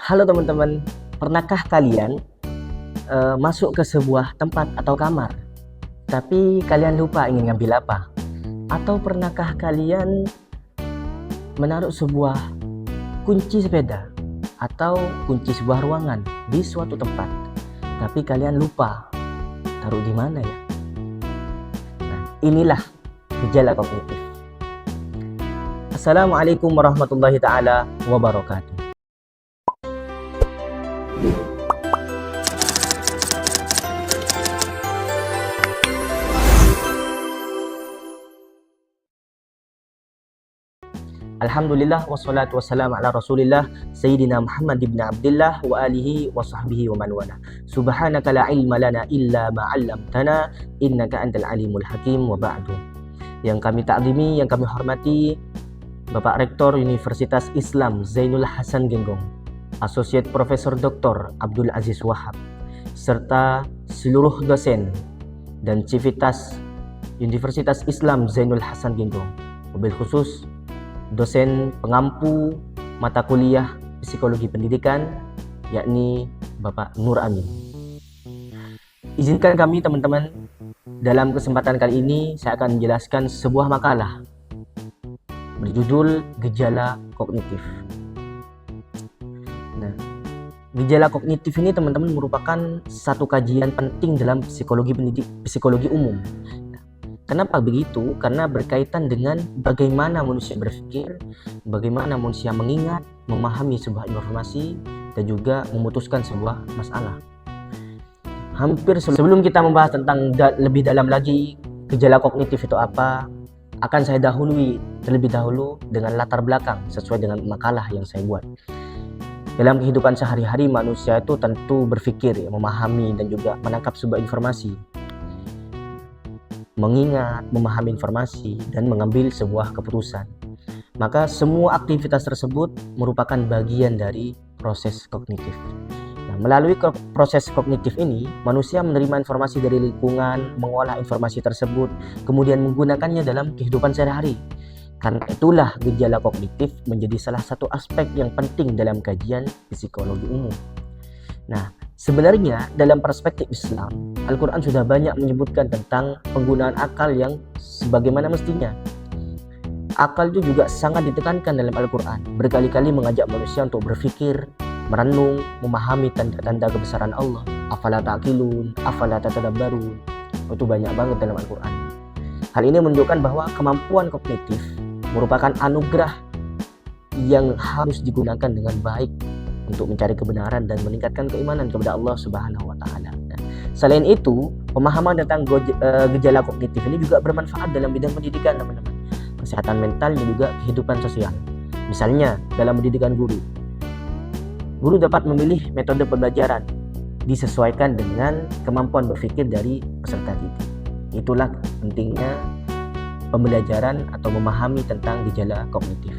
Halo teman-teman, pernahkah kalian masuk ke sebuah tempat atau kamar, tapi kalian lupa ingin ngambil apa? Atau pernahkah kalian menaruh sebuah kunci sepeda atau kunci sebuah ruangan di suatu tempat, tapi kalian lupa taruh di mana ya? Nah, inilah gejala kognitif. Assalamualaikum warahmatullahi taala wabarakatuh. Alhamdulillah wassalatu wassalamu ala rasulillah Sayyidina Muhammad ibn Abdullah wa alihi wa sahbihi wa man wala. Subhanaka la ilma lana illa ma 'allamtana innaka antal alimul hakim wa ba'du. Yang kami takzimi, yang kami hormati Bapak Rektor Universitas Islam Zainul Hasan Genggong, Associate Profesor Dr. Abdul Aziz Wahab, serta seluruh dosen dan civitas Universitas Islam Zainul Hasan Genggong, mobil khusus dosen pengampu mata kuliah psikologi pendidikan, yakni Bapak Nur Amin. Izinkan kami teman-teman, dalam kesempatan kali ini saya akan menjelaskan sebuah makalah berjudul Gejala Kognitif. Nah, gejala kognitif ini teman-teman merupakan satu kajian penting dalam psikologi umum. Kenapa begitu? Karena berkaitan dengan bagaimana manusia berpikir, bagaimana manusia mengingat, memahami sebuah informasi, dan juga memutuskan sebuah masalah. Hampir sebelum kita membahas tentang lebih dalam lagi gejala kognitif itu apa, akan saya dahului terlebih dahulu dengan latar belakang sesuai dengan makalah yang saya buat. Dalam kehidupan sehari-hari manusia itu tentu berpikir, memahami, dan juga menangkap sebuah informasi, mengingat, memahami informasi, dan mengambil sebuah keputusan. Maka semua aktivitas tersebut merupakan bagian dari proses kognitif. Nah, melalui proses kognitif ini, manusia menerima informasi dari lingkungan, mengolah informasi tersebut, kemudian menggunakannya dalam kehidupan sehari-hari. Karena itulah gejala kognitif menjadi salah satu aspek yang penting dalam kajian psikologi umum. Nah, sebenarnya dalam perspektif Islam, Al-Quran sudah banyak menyebutkan tentang penggunaan akal yang sebagaimana mestinya. Akal itu juga sangat ditekankan dalam Al-Quran. Berkali-kali mengajak manusia untuk berpikir, merenung, memahami tanda-tanda kebesaran Allah. Afala ta'qilun, afala tatadabbarun. Itu banyak banget dalam Al-Quran. Hal ini menunjukkan bahwa kemampuan kognitif merupakan anugerah yang harus digunakan dengan baik untuk mencari kebenaran dan meningkatkan keimanan kepada Allah Subhanahu wa taala. Nah, selain itu, pemahaman tentang gejala kognitif ini juga bermanfaat dalam bidang pendidikan, teman-teman. Kesehatan mental dan juga kehidupan sosial. Misalnya, dalam pendidikan guru dapat memilih metode pembelajaran disesuaikan dengan kemampuan berpikir dari peserta didik. Itulah pentingnya pembelajaran atau memahami tentang gejala kognitif.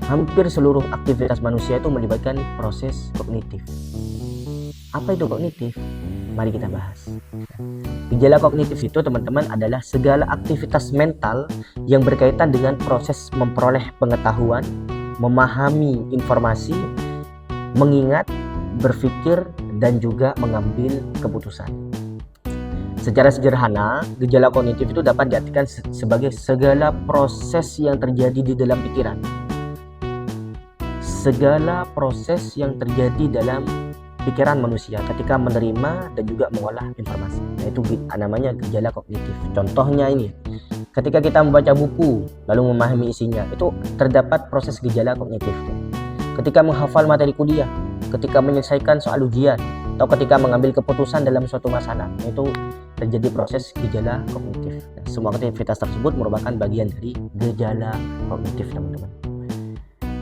Hampir seluruh aktivitas manusia itu melibatkan proses kognitif. Apa itu kognitif? Mari kita bahas. Gejala kognitif itu teman-teman adalah segala aktivitas mental yang berkaitan dengan proses memperoleh pengetahuan, memahami informasi, mengingat, berpikir, dan juga mengambil keputusan. Secara sederhana, gejala kognitif itu dapat diartikan sebagai segala proses yang terjadi di dalam pikiran. Segala proses yang terjadi dalam pikiran manusia ketika menerima dan juga mengolah informasi. Nah, itu namanya gejala kognitif. Contohnya ini, ketika kita membaca buku lalu memahami isinya, itu terdapat proses gejala kognitif. Ketika menghafal materi kuliah, ketika menyelesaikan soal ujian, atau ketika mengambil keputusan dalam suatu masalah, itu terjadi proses gejala kognitif. Nah, semua aktivitas tersebut merupakan bagian dari gejala kognitif, teman-teman.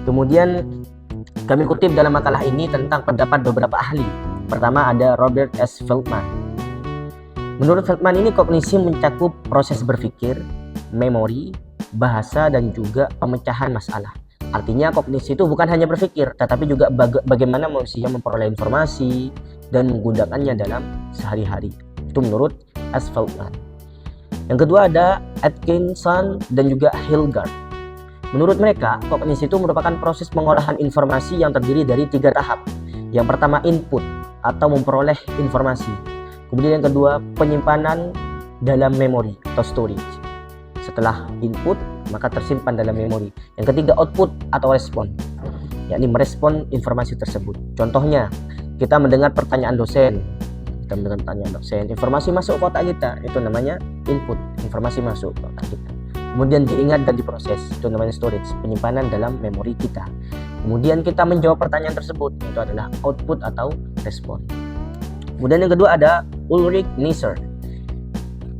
Kemudian kami kutip dalam makalah ini tentang pendapat beberapa ahli. Pertama ada Robert S. Feldman. Menurut Feldman ini kognisi mencakup proses berpikir, memori, bahasa, dan juga pemecahan masalah. Artinya kognisi itu bukan hanya berpikir, tetapi juga bagaimana manusia memperoleh informasi dan menggunakannya dalam sehari-hari. Itu menurut S. Feldman. Yang kedua ada Atkinson dan juga Hilgard. Menurut mereka, kognisi itu merupakan proses pengolahan informasi yang terdiri dari 3 tahap. Yang pertama input atau memperoleh informasi. Kemudian yang kedua penyimpanan dalam memori atau storage. Setelah input maka tersimpan dalam memori. Yang ketiga output atau respon, yakni merespon informasi tersebut. Contohnya kita mendengar pertanyaan dosen, informasi masuk ke otak kita, itu namanya input, informasi masuk ke otak kita. Kemudian diingat dan diproses, itu namanya storage, penyimpanan dalam memori kita. Kemudian kita menjawab pertanyaan tersebut, itu adalah output atau respon. Kemudian yang kedua ada Ulrich Nisser.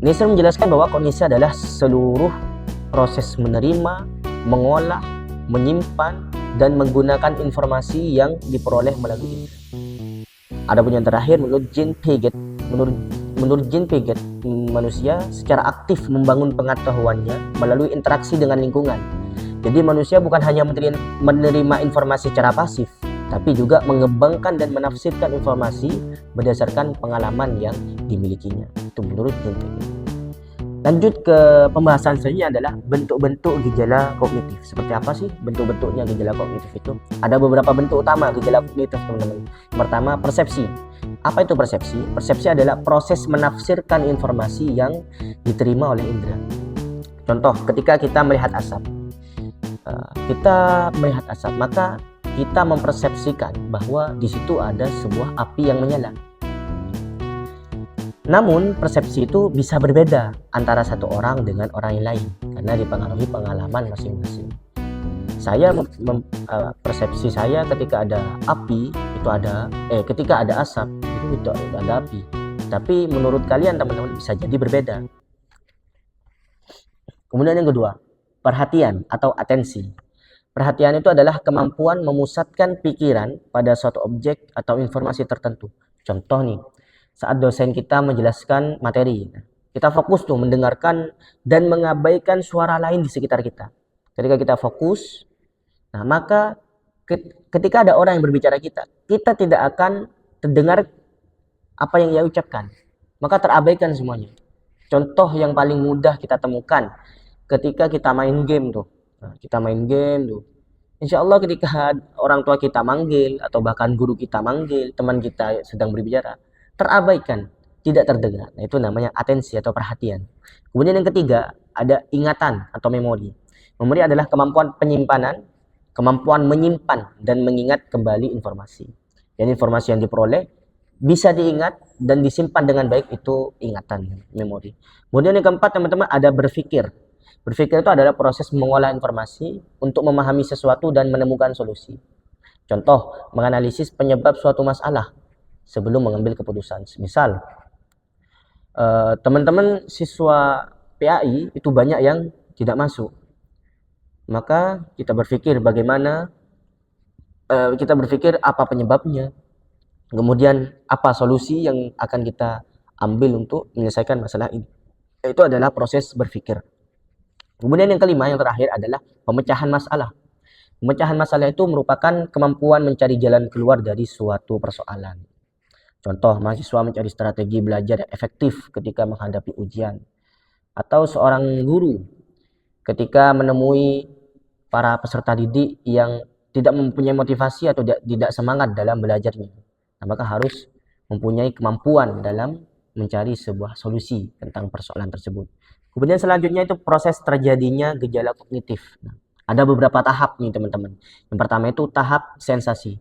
Nisser menjelaskan bahwa kognisi adalah seluruh proses menerima, mengolah, menyimpan, dan menggunakan informasi yang diperoleh melalui indera. Adapun yang terakhir menurut Jean Piaget, manusia secara aktif membangun pengetahuannya melalui interaksi dengan lingkungan. Jadi manusia bukan hanya menerima informasi secara pasif, tapi juga mengembangkan dan menafsirkan informasi berdasarkan pengalaman yang dimilikinya. Itu menurut Jean Piaget. Lanjut ke pembahasan selanjutnya adalah bentuk-bentuk gejala kognitif. Seperti apa sih bentuk-bentuknya gejala kognitif itu? Ada beberapa bentuk utama gejala kognitif, teman-teman. Pertama, persepsi. Apa itu persepsi? Persepsi adalah proses menafsirkan informasi yang diterima oleh indera. Contoh, ketika kita melihat asap. Maka kita mempersepsikan bahwa di situ ada sebuah api yang menyala. Namun persepsi itu bisa berbeda antara satu orang dengan orang yang lain karena dipengaruhi pengalaman masing-masing. Persepsi saya ketika ada api itu ketika ada asap itu ada api. Tapi menurut kalian teman-teman bisa jadi berbeda. Kemudian yang kedua, perhatian atau atensi. Perhatian itu adalah kemampuan memusatkan pikiran pada suatu objek atau informasi tertentu. Contoh nih, saat dosen kita menjelaskan materi, kita fokus tuh mendengarkan dan mengabaikan suara lain di sekitar kita. Ketika kita fokus, nah maka ketika ada orang yang berbicara kita tidak akan terdengar apa yang ia ucapkan, maka terabaikan semuanya. Contoh yang paling mudah kita temukan ketika kita main game tuh. Insya Allah ketika orang tua kita manggil atau bahkan guru kita manggil, teman kita sedang berbicara, terabaikan, tidak terdengar. Nah, itu namanya atensi atau perhatian. Kemudian yang ketiga ada ingatan atau memori. Memori adalah kemampuan penyimpanan, kemampuan menyimpan dan mengingat kembali informasi. Dan informasi yang diperoleh bisa diingat dan disimpan dengan baik, itu ingatan, memori. Kemudian yang keempat teman-teman ada berpikir. Berpikir itu adalah proses mengolah informasi untuk memahami sesuatu dan menemukan solusi. Contoh, menganalisis penyebab suatu masalah sebelum mengambil keputusan. Misal, teman-teman siswa PAI itu banyak yang tidak masuk. Maka kita berpikir apa penyebabnya. Kemudian apa solusi yang akan kita ambil untuk menyelesaikan masalah ini. Itu adalah proses berpikir. Kemudian yang kelima, yang terakhir adalah pemecahan masalah. Pemecahan masalah itu merupakan kemampuan mencari jalan keluar dari suatu persoalan. Contoh, mahasiswa mencari strategi belajar yang efektif ketika menghadapi ujian. Atau seorang guru ketika menemui para peserta didik yang tidak mempunyai motivasi atau tidak semangat dalam belajarnya. Nah, maka harus mempunyai kemampuan dalam mencari sebuah solusi tentang persoalan tersebut. Kemudian selanjutnya itu proses terjadinya gejala kognitif. Nah, ada beberapa tahap nih teman-teman. Yang pertama itu tahap sensasi.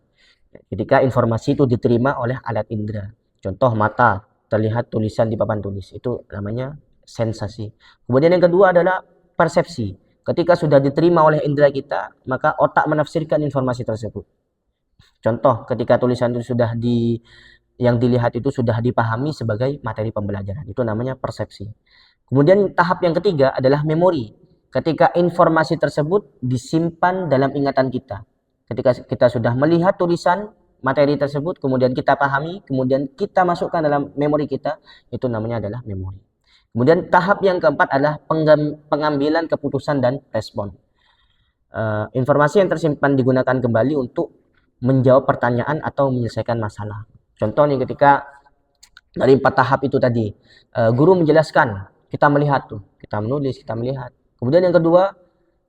Ketika informasi itu diterima oleh alat indera. Contoh mata, terlihat tulisan di papan tulis. Itu namanya sensasi. Kemudian yang kedua adalah persepsi. Ketika sudah diterima oleh indera kita, maka otak menafsirkan informasi tersebut. Contoh, ketika tulisan itu yang dilihat itu sudah dipahami sebagai materi pembelajaran. Itu namanya persepsi. Kemudian tahap yang ketiga adalah memori. Ketika informasi tersebut disimpan dalam ingatan kita. Ketika kita sudah melihat tulisan materi tersebut, kemudian kita pahami, kemudian kita masukkan dalam memori kita, itu namanya adalah memori. Kemudian tahap yang keempat adalah pengambilan keputusan dan respon. Informasi yang tersimpan digunakan kembali untuk menjawab pertanyaan atau menyelesaikan masalah. Contoh nih, ketika dari 4 tahap itu tadi, guru menjelaskan, kita melihat tuh, kita menulis, kita melihat. Kemudian yang kedua,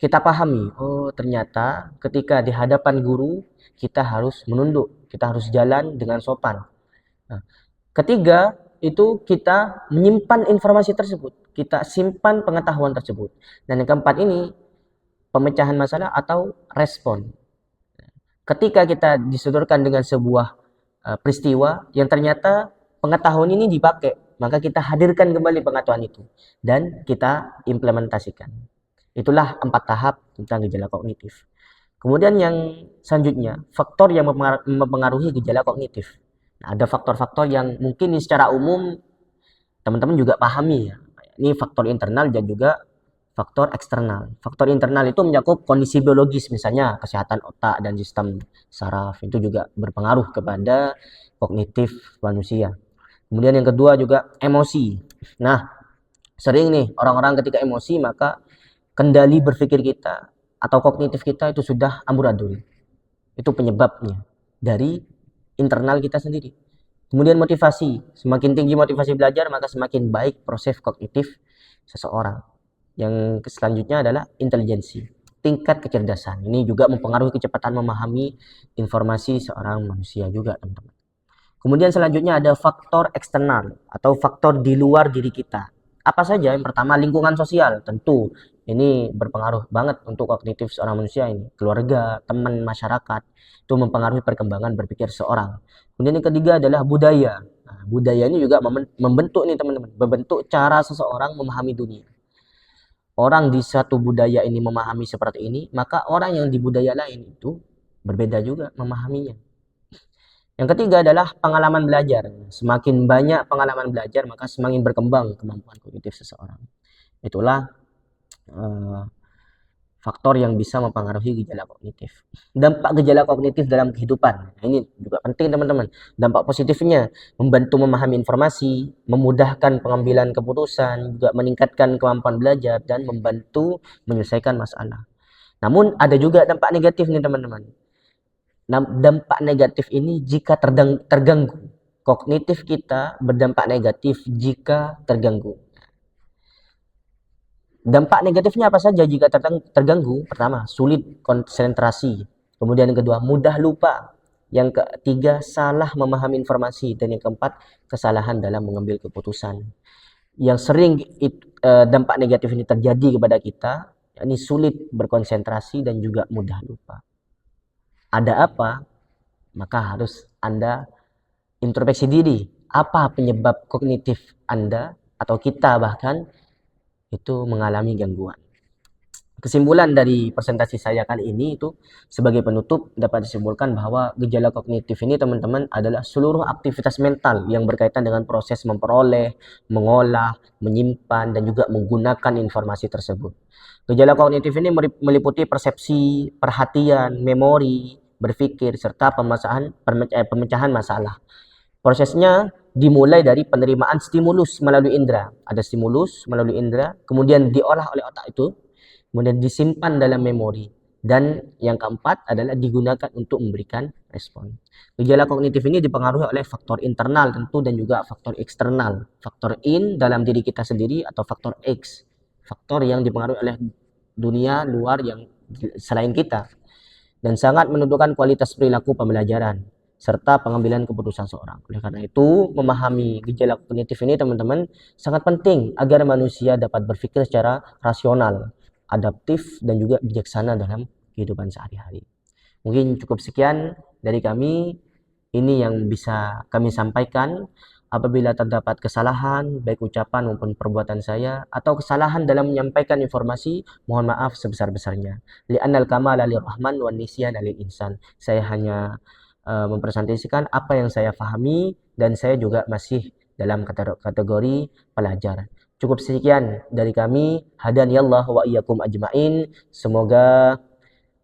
kita pahami, oh ternyata ketika di hadapan guru kita harus menunduk, kita harus jalan dengan sopan. Nah, ketiga, itu kita menyimpan informasi tersebut, kita simpan pengetahuan tersebut. Dan yang keempat ini, pemecahan masalah atau respon. Ketika kita disodorkan dengan sebuah peristiwa yang ternyata pengetahuan ini dipakai, maka kita hadirkan kembali pengetahuan itu dan kita implementasikan. Itulah 4 tahap tentang gejala kognitif. Kemudian yang selanjutnya, faktor yang mempengaruhi gejala kognitif. Nah, ada faktor-faktor yang mungkin secara umum teman-teman juga pahami ya. Ini faktor internal dan juga faktor eksternal. Faktor internal itu mencakup kondisi biologis, misalnya kesehatan otak dan sistem saraf, itu juga berpengaruh kepada kognitif manusia. Kemudian yang kedua juga emosi. Nah, sering nih orang-orang ketika emosi maka kendali berpikir kita atau kognitif kita itu sudah amburadul. Itu penyebabnya dari internal kita sendiri. Kemudian motivasi. Semakin tinggi motivasi belajar maka semakin baik proses kognitif seseorang. Yang selanjutnya adalah intelijensi, tingkat kecerdasan. Ini juga mempengaruhi kecepatan memahami informasi seorang manusia juga, teman-teman. Kemudian selanjutnya ada faktor eksternal atau faktor di luar diri kita. Apa saja? Yang pertama, lingkungan sosial. Tentu ini berpengaruh banget untuk kognitif seorang manusia ini. Keluarga, teman, masyarakat itu mempengaruhi perkembangan berpikir seorang. Kemudian yang ketiga adalah budaya. Nah, budaya ini juga membentuk nih teman-teman, membentuk cara seseorang memahami dunia. Orang di satu budaya ini memahami seperti ini, maka orang yang di budaya lain itu berbeda juga memahaminya. Yang ketiga adalah pengalaman belajar. Semakin banyak pengalaman belajar, maka semakin berkembang kemampuan kognitif seseorang. Itulah faktor yang bisa mempengaruhi gejala kognitif. Dampak gejala kognitif dalam kehidupan. Nah, ini juga penting teman-teman. Dampak positifnya membantu memahami informasi, memudahkan pengambilan keputusan, juga meningkatkan kemampuan belajar dan membantu menyelesaikan masalah. Namun ada juga dampak negatif nih teman-teman. Dampak negatif ini jika terganggu. Kognitif kita berdampak negatif jika terganggu. Dampak negatifnya apa saja jika terganggu? Pertama, sulit konsentrasi. Kemudian yang kedua, mudah lupa. Yang ketiga, salah memahami informasi. Dan yang keempat, kesalahan dalam mengambil keputusan. Yang sering dampak negatif ini terjadi kepada kita, yakni sulit berkonsentrasi dan juga mudah lupa. Ada apa? Maka harus Anda introspeksi diri. Apa penyebab kognitif Anda atau kita bahkan itu mengalami gangguan. Kesimpulan dari presentasi saya kali ini itu sebagai penutup dapat disimpulkan bahwa gejala kognitif ini teman-teman adalah seluruh aktivitas mental yang berkaitan dengan proses memperoleh, mengolah, menyimpan, dan juga menggunakan informasi tersebut. Gejala kognitif ini meliputi persepsi, perhatian, memori, berpikir, serta pemecahan masalah. Prosesnya dimulai dari penerimaan stimulus melalui indera. Ada stimulus melalui indera, kemudian diolah oleh otak itu, kemudian disimpan dalam memori. Dan yang keempat adalah digunakan untuk memberikan respon. Gejala kognitif ini dipengaruhi oleh faktor internal tentu dan juga faktor eksternal. Faktor in dalam diri kita sendiri atau faktor X. Faktor yang dipengaruhi oleh dunia luar yang selain kita. Dan sangat menentukan kualitas perilaku pembelajaran serta pengambilan keputusan seorang. Oleh karena itu, memahami gejala kognitif ini teman-teman sangat penting agar manusia dapat berpikir secara rasional, adaptif, dan juga bijaksana dalam kehidupan sehari-hari. Mungkin cukup sekian dari kami. Ini yang bisa kami sampaikan. Apabila terdapat kesalahan, baik ucapan maupun perbuatan saya, atau kesalahan dalam menyampaikan informasi, mohon maaf sebesar-besarnya. Li'annal kamala lirrahman wa nisyana lil insan. Saya hanya mempresentasikan apa yang saya pahami dan saya juga masih dalam kategori pelajar. Cukup sekian dari kami. Hadaniyallah wa iyyakum ajmain. Semoga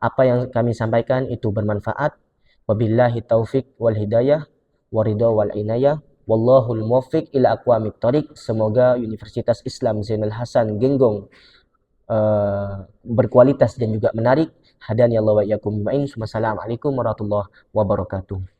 apa yang kami sampaikan itu bermanfaat. Wabillahi taufik wal hidayah waridha wal inayah. Wallahul muwaffiq ila aqwamit thoriq. Semoga Universitas Islam Zainal Hasan Genggong berkualitas dan juga menarik. Hadaniyallahu wa iyyakum ajmain. Wassalamualaikum warahmatullahi wabarakatuh.